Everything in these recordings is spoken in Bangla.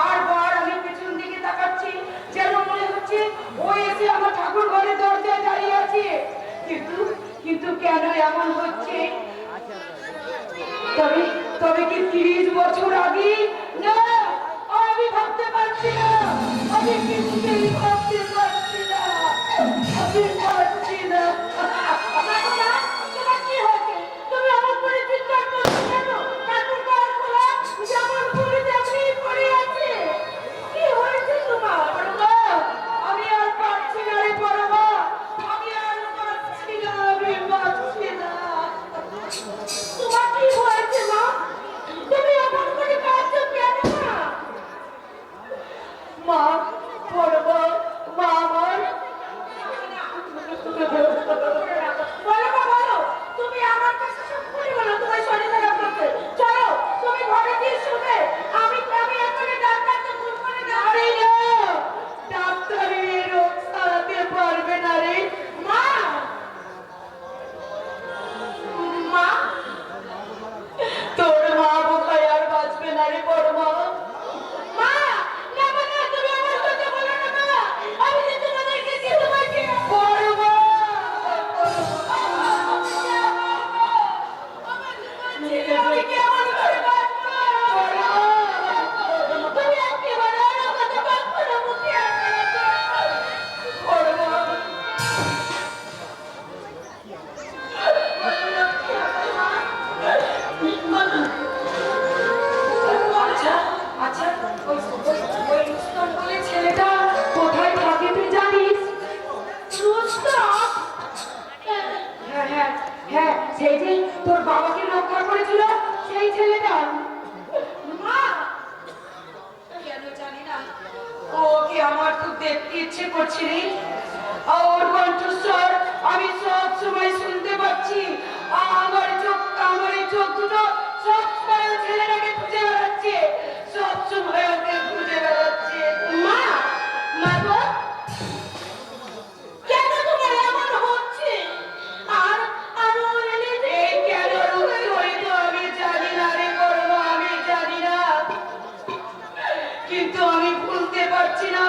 বারবার আমি পেছন দিকে তাকাচ্ছি, যেন মনে হচ্ছে ও এসে আমার ঠাকুর ঘরের দরজায় দাঁড়িয়ে আছে। কিন্তু কিন্তু কেন এমন হচ্ছে? তবে তবে কি 30 বছর আগে? না, আমি ভাবতে পারছি না, আমি কিছুতেই ভাবতে পারছি না, আমি পারছি না। তোমার কি হয়েছে? তুমি আমার করে চিৎকার করছো কেন? ঠাকুর ঘর খোলা, যেমন করে তেমনি পড়ে আছে। কি হয়েছে তোমার? আমি আর পারছি না রে বড়মা, আমি আর পারছি না, আমি পারছি না। তোমার কি হয়েছে মা? তুমি এমন করে কাঁদছো কেন মা? মা, বড়মা, মা আমার। বলো, তুমি আমার কাছে সব খুলে বলো, তোমার শরীর খারাপ করছে। চলো, তুমি ঘরে গিয়ে শুবে। আমি এখানে ডাক্তারকে ফোন করে ডাক্তার না, ডাক্তার এই রোগ সারাতে পারবে না রে মা। মা, তোর মা বোধহয় আর বাঁচবে না রে বড় মা। মা, না মা, না, তুমি আমার কথা বলো না মা। আমি যে তোমাদেরকে কিছু বলছি না। বড় মা, আমি কেমন করে বাঁচবো? তুমি একেবারে আমার কথা বলছো না, মুখে আসছে না। বড় মা, আচ্ছা আচ্ছা, ওই রুস্তম বলে ছেলেটা কোথায় থাকে তুই জানিস? রুস্তম? হ্যাঁ হ্যাঁ হ্যাঁ, সেই যে তোর বাবাকে রক্ষা করেছিল সেই ছেলেটা। মা, কেন জানি না, ওকে আমার খুব দেখতে ইচ্ছে করছে রে। ওর কণ্ঠস্বর আমি সব সময় শুনতে পাচ্ছি। আমার চোখ দুটো সব সময় ছেলেটাকে খুঁজে বেড়াচ্ছে, সব সময় ওকে খুঁজে বেড়াচ্ছে। মা, মা গো, কেন তোমার এমন হচ্ছে? আর আরো এই কেন রূপই তো আমি জানি না রে বড়মা, আমি জানি না, কিন্তু আমি ভুলতে পারছি না,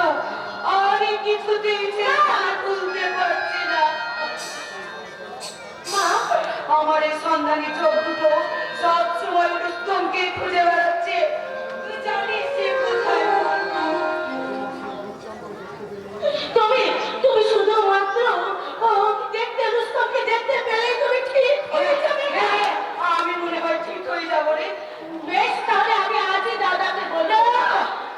আমি কিছুতেই ভুলতে পারছি না। মা, আমার এই সন্ধানী চোখ দুটো সব সময় রুস্তমকে খুঁজে বেড়াচ্ছে। তুই জানিস সে কোথায়? তুমি তুমি শুধুমাত্র দেখতে, রুস্তমকে দেখতে পেলেই তুমি ঠিক হয়ে যাবে। হ্যাঁ, আমি মনে হয় ঠিক হয়ে যাবো রে। বেশ, তাহলে আমি আজই দাদাকে বলবো।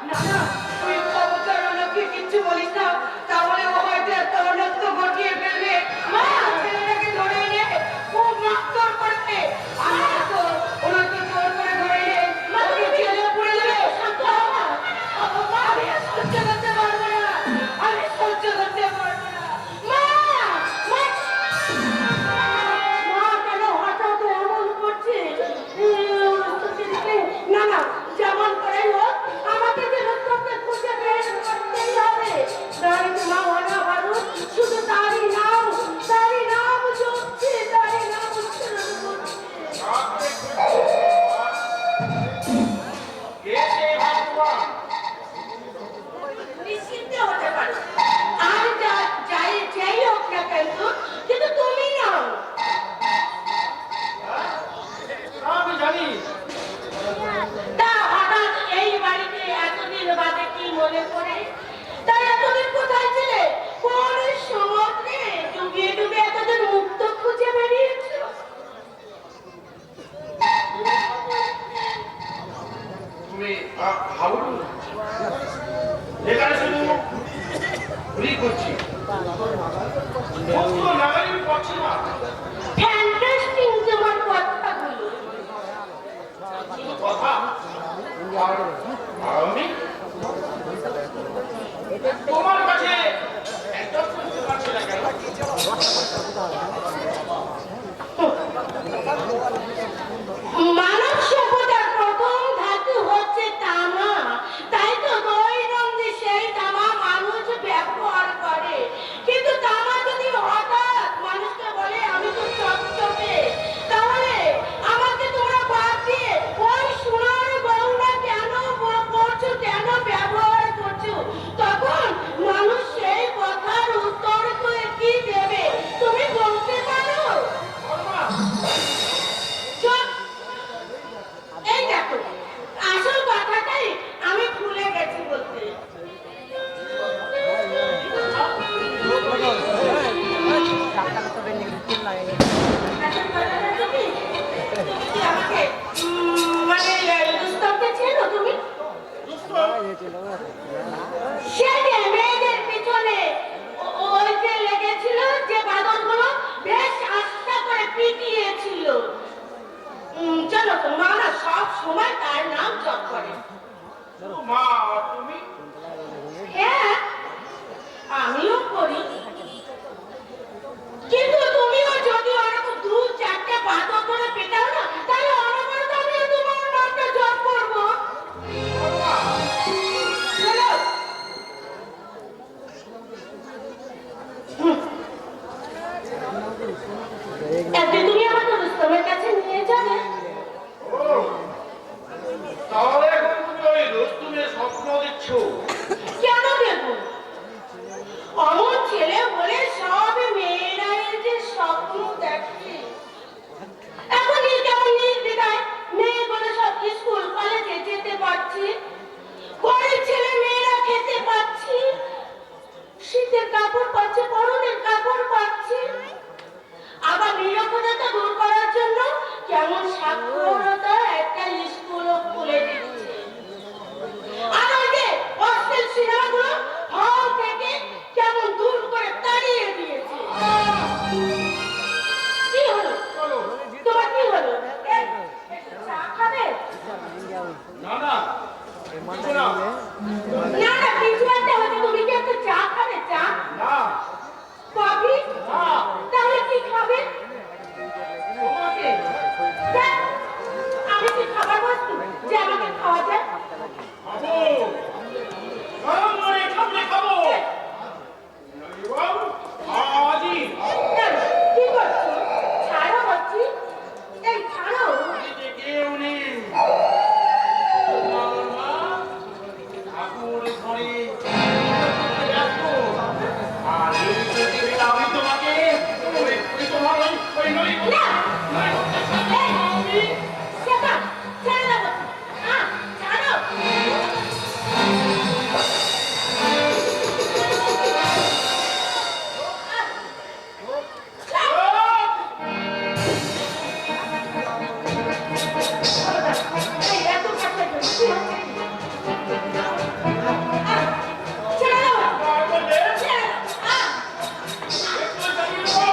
না না, তুই খবরদার ওনাকে কিচ্ছু বলিস না, তাহলে ও হয়তো একটা অনর্থ ঘটিয়ে ফেলবে। মা, ছেলেটাকে ধরে এনে খুব মারধর করবে। ওনাকে জোর করে ধরে এনে ওকে জেলে পুরে দেবে। আমি সহ্য করতে পারবো না, আমি সহ্য করতে পারবো না। মা, মা কেন হঠাৎ এমন করছে? না না, যেমন করে হোক আমাকে যে রুস্তমকে খুঁজে বের করতেই হবে। তাই মা ওনা ভালো, শুধু তারই নাম জপছে, তারই নাম উচ্চারণ করছে। নিশ্চিন্তে হতে পারো, আর যাই হোক না কেন, কিন্তু তুমি নাও। আমি জানি। তা হঠাৎ এই বাড়িতে এতদিন বাদে কি মনে করে? তাই এতদিন কোথায় ছিলে? কোন সমুদ্রে ডুবিয়ে ডুবিয়ে এতদিন মুক্ত খুঁজে বেরিয়েছো? তুমি ভাবো এখানে শুধু ঘুরি করছি, নাগালি করছি না। ফ্যান্টাস্টিং তোমার কথাগুলো। কথা আমি তোমার কাছে একটা শুনতে পারছি না কেন? মানব সভ্যতার প্রথম ধাতু হচ্ছে তামা, তাই তো দৈনন্দিন সেই তামা মানুষ ব্যবহার করে। কিন্তু তামা যদি হঠাৎ মানুষকে বলে আমি তো চকচকে, তাহলে আমাকে তোমরা বাদ দিয়ে ওই সোনার গহনা কেন করছো, কেন সে যে মেয়েদের পিছনে ওই যে লেগেছিল যে বাদনগুলো বেশ আস্তে করে পিটিয়েছিল। চলো তো মা না সব সময় তার নাম জপ করে। মা তুমি? হ্যাঁ আমিও করি, কিন্তু তুমিও যদি ওরকম দু চারটে বাদন করে পেটাও না তাহলে অনবরত আমিও তোমার নামটা জপ করবো। চলো। একদিন তুমি আমাকে রুস্তমের কাছে নিয়ে যাবে। ও তাহলে এখন তুমি ওই রুস্তুমের স্বপ্ন দেখছো? কেন দেখবো? অমন ছেলে বলে সব মেয়েরা এই যে স্বপ্ন দেখে। এখন কেমন নির্দিদায় মেয়েগুলো সব স্কুল কলেজে যেতে পারছে, ঘরের ছেলে মেয়েরা খেতে পাচ্ছে, শীতের কাপড় পাচ্ছে, গরমের কাপড় পাচ্ছে। আবার নিরাপত্তা দূর করার জন্য কেমন সাক্ষরতা একটা স্কুলও খুলে দিচ্ছে। আর ওই যে হোস্টেল সিনেমাগুলো হল থেকে কেমন দূর করে তাড়িয়ে দিয়েছে। কি হলো তোমার, কি হলো? চা খাবে? না না কিছু না। না না কিছু একটা হচ্ছে, তুমি কি একটু চা খাবে? চা, না কফি? না তাহলে কি খাবে? তোমাকে। দেখ, আমি কি খাবার বস্তু যে আমাকে খাওয়া যায়? খাবো, গরম করে খাবলে খাবো। আজই কেন? কি করছো? ছাড়ো বলছি, এই ছাড়ো। বাড়িতে কেউ নেই। তোমার মা ঠাকুর ঘরে ব্যস্ত। আর এই পৃথিবীতে আমি তোমাকে ওই তোমার ওই নই না, নই করতে এই, শেখা, ছেড়ে দাও বলছি। ছাড়ো। এই এত কাছে কি হচ্ছে? ছেড়ে দাও, বললে ছেড়ে দাও। একটু চালিয়ে দেবো।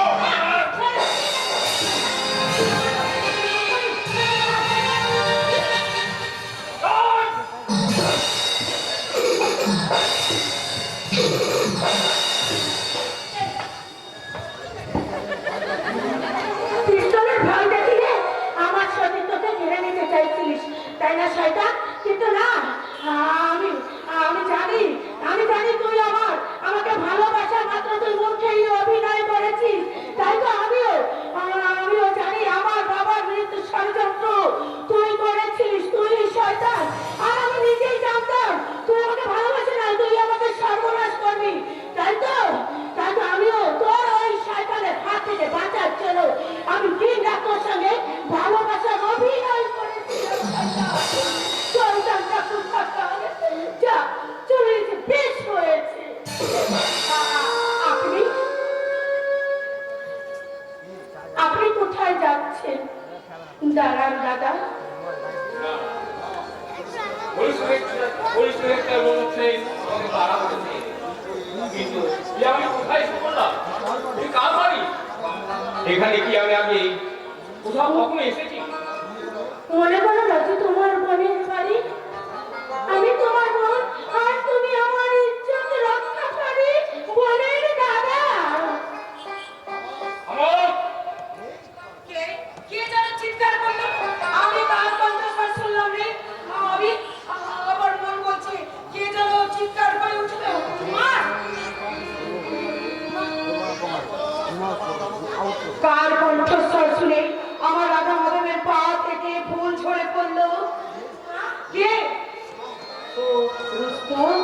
পিস্তলের ভয় দেখিয়ে আমার সতীত্বকে কেড়ে নিতে চাইছিলিস, তাই না শয়তান? কিন্তু না, আমি আমি জানি আমি জানি তুই আমাকে ভালোবাসা মাত্র তুই মুখেই অভিনয় করেছিস। তাই তো আমিও জানি আমার বাবার মৃত্যু ষড়যন্ত্র তুই করেছিস, তুই শয়তান। আর আমি নিজেই জানতাম তুই আমাকে ভালোবাসে না, তুই আমাকে সর্বনাশ করবি। তাই তো আমিও তোর ওই শয়তানের হাত থেকে বাঁচার জন্য আমি দিন রাত তোর সঙ্গে ভালোবাসার অভিনয় করেছিলাম। শয়তানটা খুব শয়তান। যা চলে গেছে, বেশ হয়েছে। আপনি আপনি কোথায় যাচ্ছেন? দাঁড়ান দাদা। পরিষ্কার মনে হচ্ছে আমাকে তাড়া করেছে। কিন্তু এ আমি কোথায় এসে পড়লাম? এ কার বাড়ি? এখানে কি আমি আগে কোথাও কখনো এসেছি? মনে করো না যে তোমার বোনের বাড়ি, আমি তোমার বোন, আর তুমি আমার ইজ্জত রক্ষাকারী বোনের দাদা। আমার কে যেন চিৎকার করলো? আমি তার কণ্ঠস্বর শুনলাম রে। আমি আমার মন বলছে কে যেন চিৎকার করে উঠল। মার! কার কণ্ঠস্বর শুনে আমার রাধা মাধবের পা থেকে ফুল ঝরে পড়লো? কে? ও রুস্তম।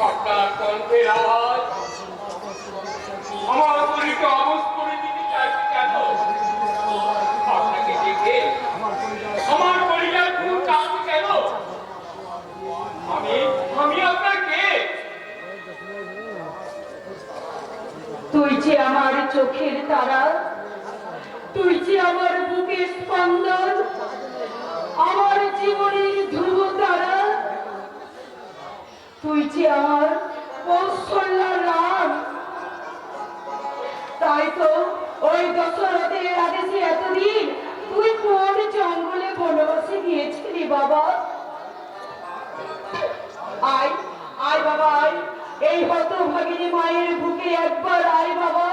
আপনার কণ্ঠের আওয়াজ আমার শরীরকে অবশ করে দিতে চাইছে কেন? আপনাকে দেখে আমার পরিবার খুব কাঁদছে কেন? আমি আপনার কে? তুই যে আমার চোখের তারা, তুই যে আমার বুকের স্পন্দন, আমার যে আমার কৌশল্যার নাম। তাই তো ওই দশরথের আদেশে এতদিন তুই কোন জঙ্গলে বনবাসে গিয়েছিলি বাবা? আয় আয় বাবা আয়, এই হতভাগিনী মায়ের বুকে একবার আয় বাবা।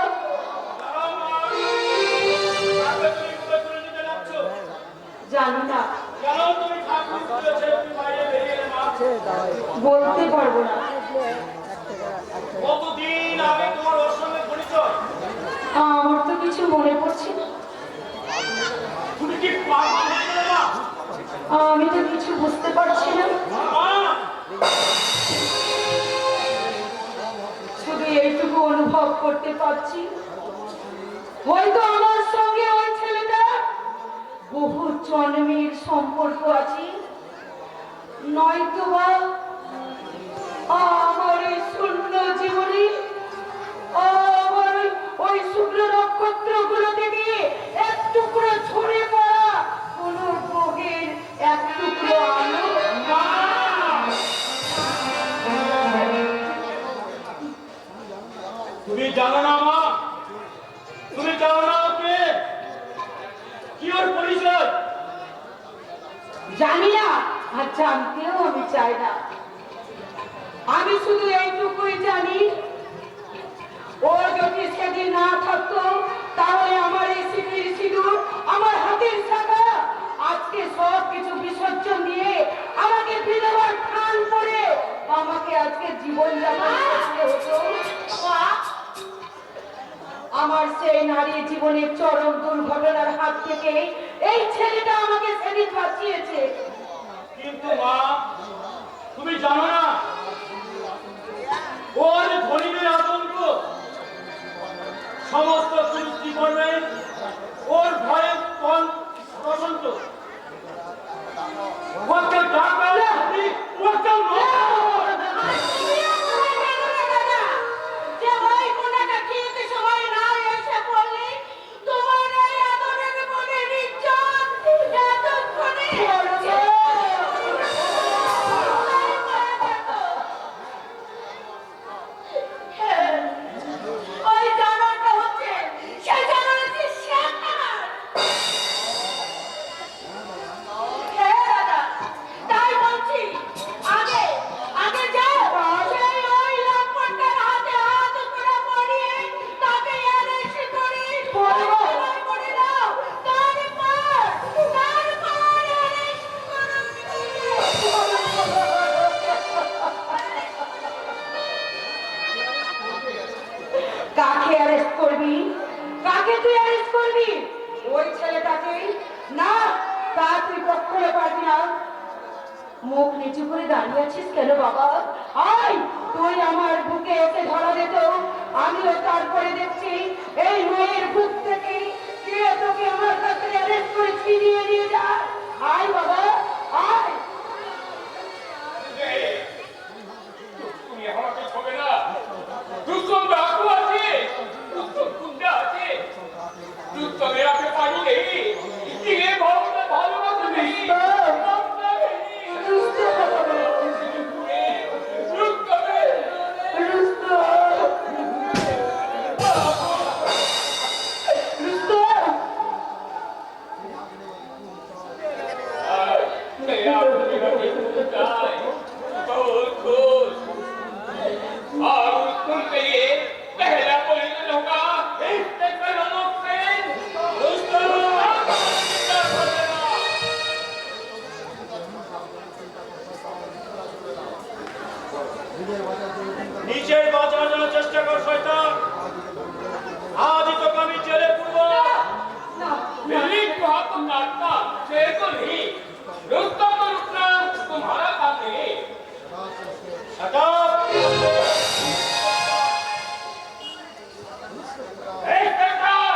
জানি না, বলতে পারবো না। কতদিন আগে তোমার ওর সঙ্গে পরিচয়? আমার তো কিছু মনে পড়ছে না। তুমি কি পাগল হয়ে গেলে না? আমি তো কিছু বুঝতে পারছি না, শুধু এইটুকু অনুভব করতে পারছি, হয়তো আমার সঙ্গে ওই ছেলেটা বহু জন্মের সম্পর্ক আছে, নয়তো বা আমার এই শূন্য জীবনে আমার ওই শুক্র নক্ষত্র গুলো থেকে এক টুকরো ছড়ে পড়া কোন গ্রহের এক টুকরো আলো। তুমি জানো না মা, তুমি জানো না ওকে কি ওর পরিচয়? জানি না, আর জানতেও আমি চাই না। আমি শুধু এইটুকুই জানি, ও যদি সেদিন না থাকতো তাহলে আমার এই সিঁড়ির সিঁদুর, আমার হাতের শাখা আজকে সব কিছু বিসর্জন দিয়ে আমাকে বিধবার ঠান করে আমাকে আজকে জীবন যাপন করতে হতো। আমার সেই নারী জীবনের চরম দুর্ঘটনার হাত থেকে এই ছেলেটা আমাকে সেদিন বাঁচিয়েছে। কিন্তু মা, তুমি জানো না ওর ধনীদের আতঙ্ক, সমস্ত কুস্তি করবেন ওর ভয়ে প্রশান্ত। ওকে ডাকা ওকে কাকে অ্যারেস্ট করবি? কাকে তুই অ্যারেস্ট করবি? ওই ছেলেটাকে না, তা তুই কখনো পারবি না। মুখ নিচু করে দাঁড়িয়ে আছিস কেন বাবা? আয়, তুই আমার বুকে এসে ধরা দিত, আমিও তারপরে দেখছি এই মেয়ের বুক থেকে কে তোকে আমার কাছে অ্যারেস্ট করে ছিনিয়ে নিয়ে যা। আয় বাবা আয়। তুমি আমাকে ছবে না, দুঃখম ডাকু আছে, দুঃখম কুন্ডা আছে, দুঃখমে আপনি পানি নেই, দিলে ভালোবাসা নেই, নিজের বাঁচার জন্য চেষ্টা কর শয়তান, আজই তোকে আমি জেলে পুরবো। दिल्ली को हाथ तो काटना शेर को नहीं, रुस्तम को रुकना तुम्हारा काम नहीं। Shut up! Hey, सरकार!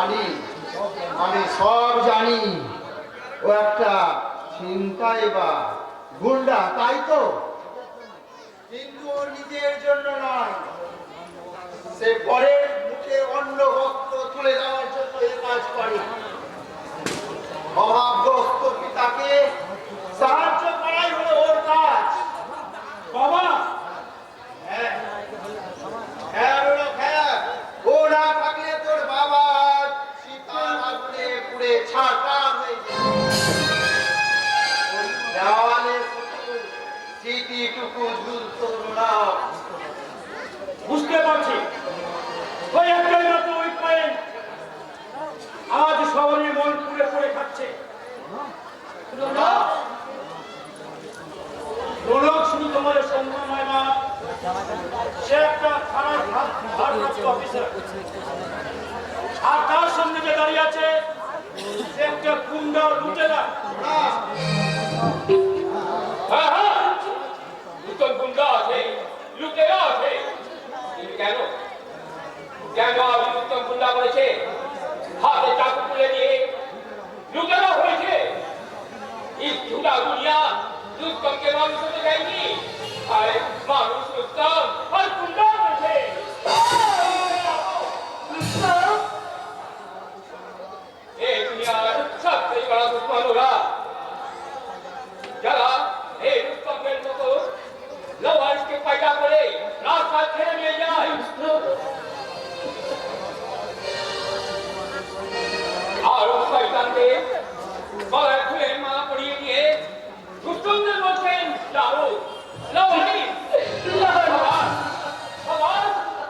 জানি, আমি সব জানি। ও একটা ছিনতাই বা গুন্ডা, তাই তো? কিন্তু ওর নিজের জন্য নয়, সে পরের মুখে অন্ন বস্ত্র তুলে দেওয়ার জন্য এ কাজ করে। অভাবগ্রস্ত পিতাকে সাহায্য করাই হলো ওর কাজ। বাবা, হ্যাঁ হ্যাঁ লোক, হ্যাঁ। ও না থাকলে তোর বাবা সীতার আগুনে পুড়ে ছারখার হয়ে যেত। ওই দেওয়ালে শুধু স্মৃতিটুকু ঝুলতো না। বুঝতে পারছি, ওই একটাই মাত্র উইক পয়েন্ট আজ সবারই মন পুড়ে পুড়ে খাচ্ছে। রোনক শুধু তোমার সম্মান নয় মা, সে একটা থানার ভারপ্রাপ্ত অফিসার, আর তার সামনে যে দাঁড়িয়ে আছে সে একটা গুন্ডা লুটেরা। হ্যাঁ হ্যাঁ, উত্তম গুন্ডা আছে, লুটেরা আছে। কিন্তু কেন কেন আমি উত্তম গুন্ডা করেছে? হাতে চাকু তুলে দিয়ে লুটেরা হয়েছে। এই ঝুটা দুনিয়া উত্তমকে মানুষ হতে যায়নি, আর মানুষ উত্তম আর গুন্ডা হয়েছে। এই দুনিয়ার সবচেয়ে বড় দুশ্মন ওরা, যারা এই উত্তমের মতো লওয়ারকে পয়দা করে রাস্তা ছেড়ে নিয়ে যায়। আর শয়তানকে গলায় ফুলের মালা পরিয়ে দিয়ে দুষ্টদের বলছেন যাও লওয়ারি সবার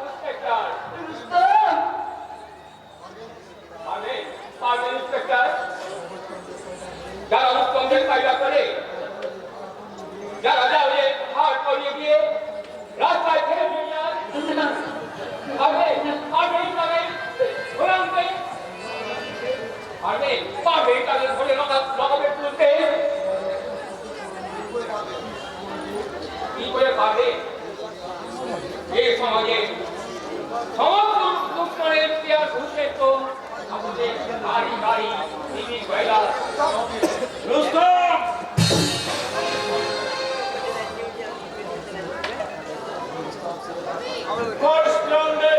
ইন্সপেক্টর। পারবেন ইন্সপেক্টর? যারা উত্তমদের পয়দা করে, যারা যাওয়ে হাট করিয়ে দিয়ে রাস্তায় ছেড়ে নিয়ে যায়, পারবে তাদের ধরে লগাবে তুলতে? কি করে পারবে? এই সমাজে সমস্ত দুঃখের ইতিহাস ঘুষে তো আমাদের গাড়ি গাড়ি টিভি গয়লা। রুস্তম, ফার্স্ট রাউন্ডে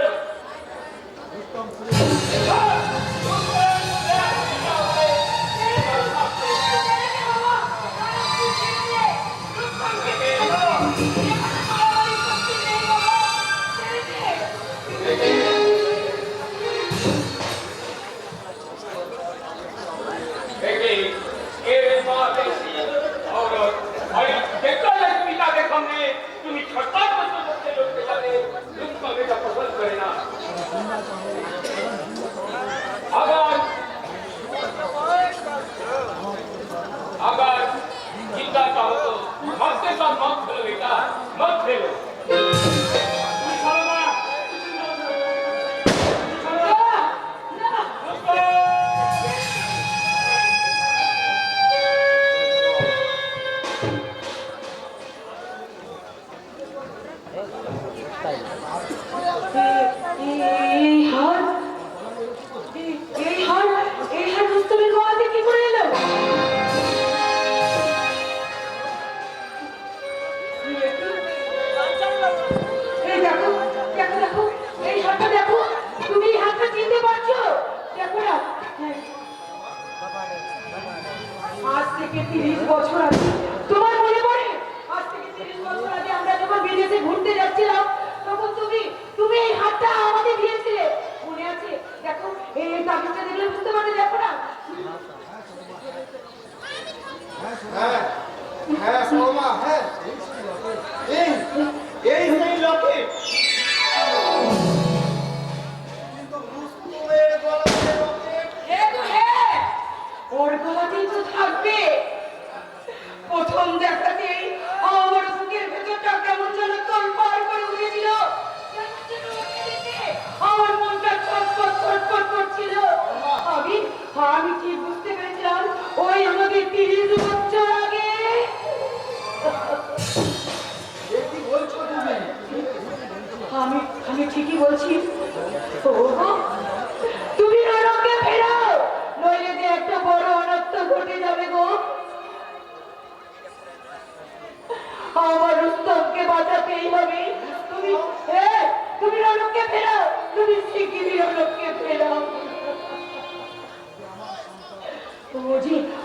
তুমি ছটপট করতে লড়তে যাবে, তুমি এটা পছন্দ করে না। আবার চিন্তা চাहो तो मत के साथ मत खेलो बेटा, मत खेलो। তুমি ছাড়ো না, এই হার রুস্তমের গলাতে কি করে এলো? এই দেখো দেখো দেখো, এই হাতটা দেখো, তুমি এই হাতটা চিনতে পারছো? দেখো না, হ্যাঁ। আজ থেকে 30 বছর আগে, তোমার মনে পড়ে? আজ থেকে 30 বছর আগে আমরা যখন বিদেশে ঘুরতে যাচ্ছিলাম, তখন তুমি এই হাতটা আমাকে দিয়েছিলে, মনে আছে? দেখো এই কাগজটা দেখলে বুঝতে পারবে, দেখো না। হ্যাঁ হ্যাঁ সোমা, হ্যাঁ এই এই সেই লোকে। কিন্তু রুস্তমের গলাতে রকেট। ওর গলাতেই তো থাকবে। প্রথম দেখাতেই আমার বুকের ভেতরটা কেমন যেন তোলপাড় করে উঠেছিল, কেমন যেন ওকে দেখে আমার মনটা ছটফট ছটফট করছিল। আমি ঠিক বুঝতে পেরেছিলাম ওই আমাদের 30 বছর আগে। কি বলছো তুমি? আমি ঠিকই বলছি। ও তুমি নরকে তুমি শিগগিরই লোককে পেলাম।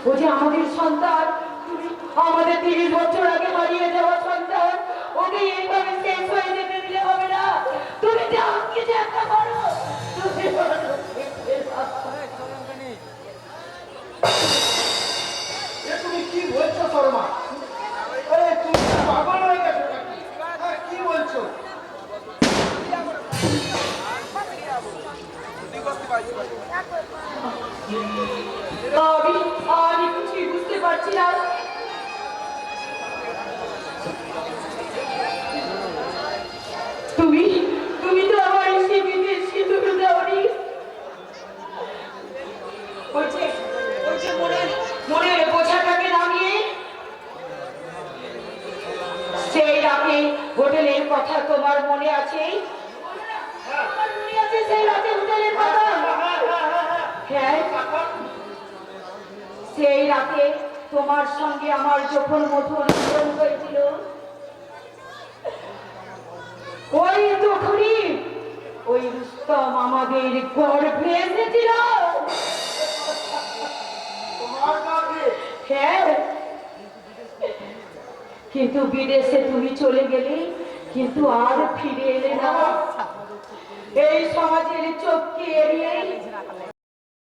ও যে আমাদের সন্তান, তুমি আমাদের 30 বছর আগে হারিয়ে যাওয়া সন্তান, ওকে এইভাবে শেষ হয়ে যেতে দিলে হবে না। তুমি যাও, কিছু একটা করো। তুমি আমার লোককে পেলাম। এ তুমি কি বলছো শর্মা? আরে তুমি কি পাগল হয়ে গেছো নাকি? হ্যাঁ, কি বলছো? আমি কিছুই বুঝতে পারছি না। তুমি তুমি তো আমার শিবিতে সিঁদুর দাওনি। ওই যে মনের বোঝাটাকে নামিয়ে সেই রাতে হোটেলের কথা তোমার মনে আছে? আমার মনে আছে সেই রাতে হোটেলের কথা। হ্যাঁ, সেই রাতে তোমার সঙ্গে আমার যখন মধুর মিলন হয়েছিল, ওই তখনই ওই রুস্তম আমাদের গর্ভে এসেছিল। তোমার কাছে হ্যাঁ, কিন্তু বিদেশে তুমি চলে গেলে, কিন্তু আর ফিরে এলে না। এই সমাজের চোখকে এড়িয়ে